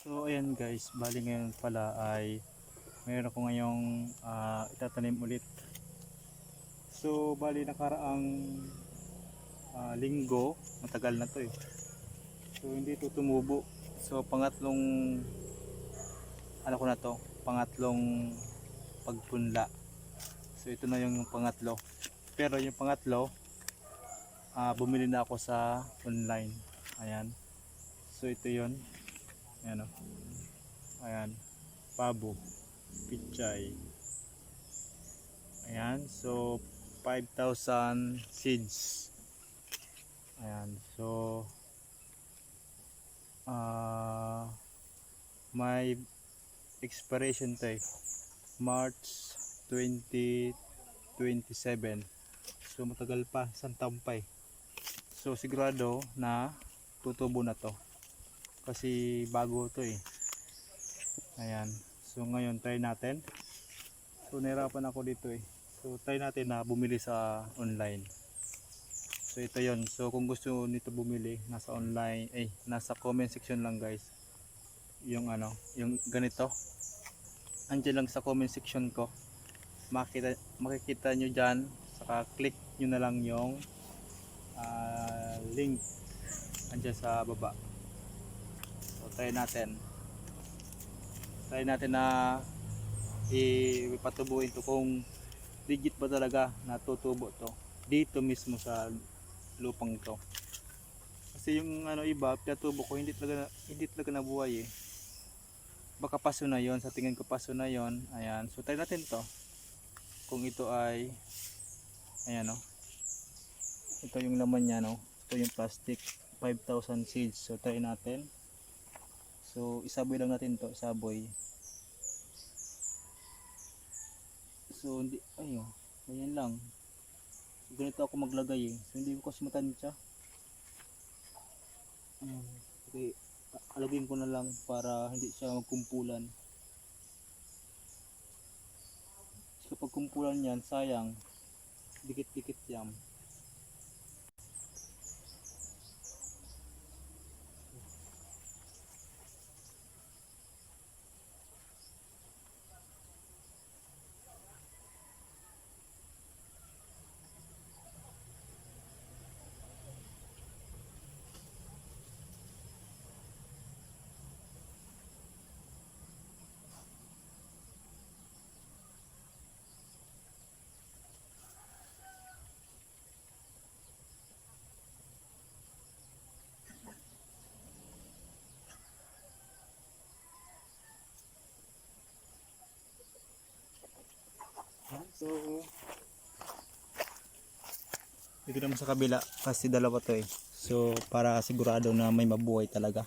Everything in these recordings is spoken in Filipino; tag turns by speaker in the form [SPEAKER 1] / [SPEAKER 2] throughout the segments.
[SPEAKER 1] So ayan guys, bali ngayon pala ay mayroon ako ngayong itatanim ulit. So bali nakaraang linggo, matagal na to eh. So hindi ito tumubo. So pangatlong ko na to, pangatlong pagpunla. So ito na yung pangatlo. Pero yung pangatlo, bumili na ako sa online. Ayan. So ito yon. Ayan o. Ayan. Pabo. Pichay. Ayan. So 5,000 seeds. Ayan. So may expiration to March 2027. So matagal pa, isang taon pa eh. So sigurado na tutubo na to. Kasi bago to eh. Ayan. So ngayon try natin. So nahirapan ako dito eh. So try natin na bumili sa online. So ito yon. So kung gusto nito bumili, nasa online, nasa comment section lang guys. Yung yung ganito. Andiyan lang sa comment section ko. Makikita nyo dyan. Saka click nyo na lang yung link. Andiyan sa baba. So try natin. Try natin na ipatubuin to kung legit ba talaga natutubo to dito mismo sa lupang to. Kasi yung iba pinatubo ko hindi talaga nabuhay eh. Baka paso na yon, sa tingin ko paso na yon. Ayan, so try natin to kung ito ay ayan ito yung laman niya ito yung plastic 5,000 seeds. So try natin. So isaboy lang natin to, isaboy. So hindi ganyan lang. So, ganito ako maglagay eh. So hindi ko kasi matansya. Okay, alagin ko na lang para hindi siya magkumpulan. So, kapag kumpulan yan, sayang. Dikit-dikit yan. So dito naman sa kabila kasi dalawa to eh. So para sigurado na may mabuhay talaga.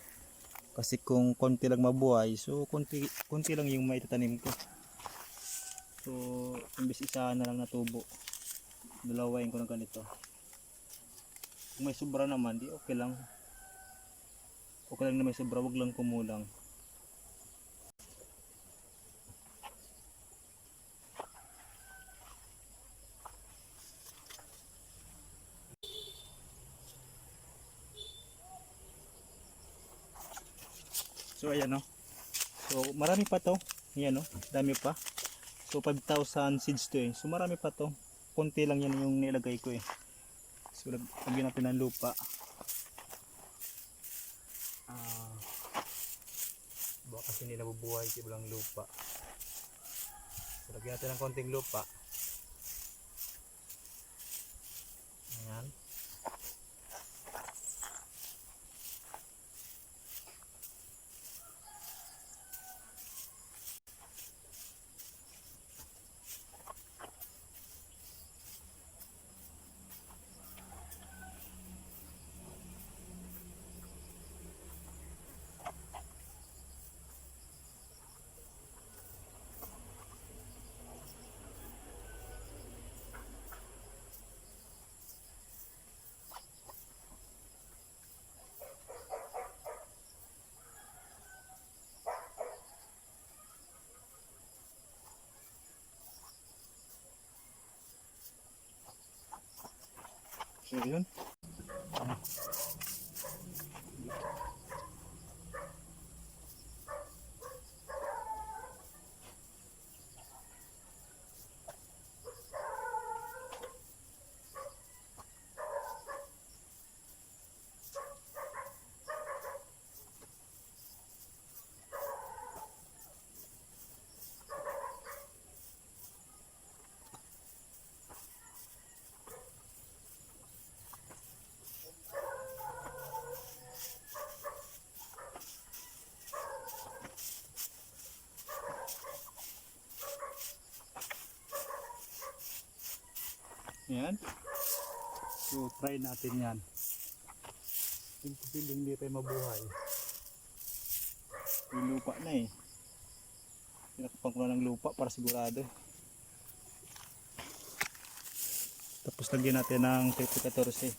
[SPEAKER 1] Kasi kung konti lang mabuhay, so konti lang yung maitatanim ko. So imbis isa na lang natubo, dalawain ko na ganito. Kung may sobra naman, di okay lang. Okay lang na may sobra, wag lang kumulang. So ayan so marami pa to. Ayan dami pa. So 5,000 seeds to eh. So marami pa to. Konti lang yan yung nilagay ko eh. So lagyan natin ng lupa. Baka kasi hindi nabubuhay kasi walang lupa. So lagyan natin ng konting lupa. Ayan. So yun. Ayan. So try natin yan. Imposible hindi tayo mabuhay. May lupa na eh. Pinakapang ko na ng lupa para sigurado. Tapos lagyan natin ng 14.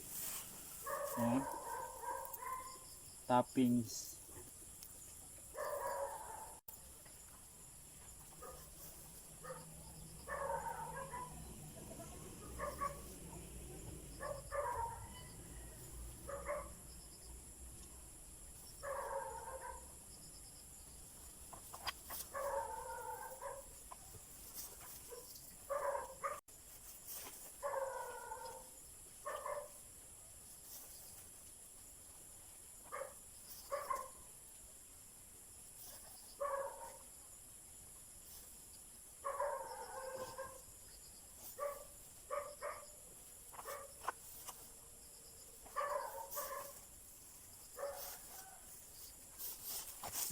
[SPEAKER 1] Ayan. Toppings.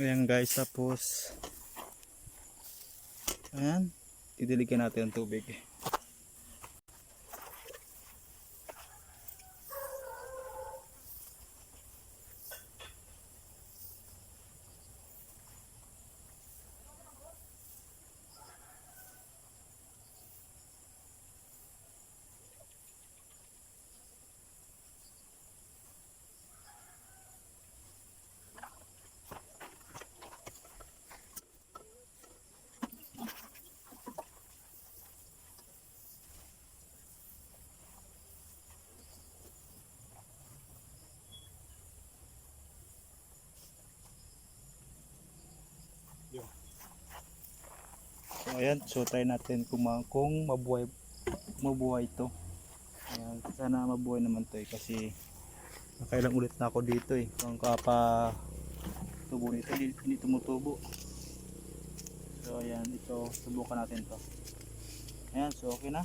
[SPEAKER 1] Ayan guys, tapos ayan, idiligan natin ang tubig. So ayan, so try natin kung mabuhay ito. Ayan, sana mabuhay naman to eh, kasi nakailang ulit na ako dito eh. Kung kapa tubo nito, hindi tumutubo. So ayan, ito subukan natin to. Ayan, so okay na.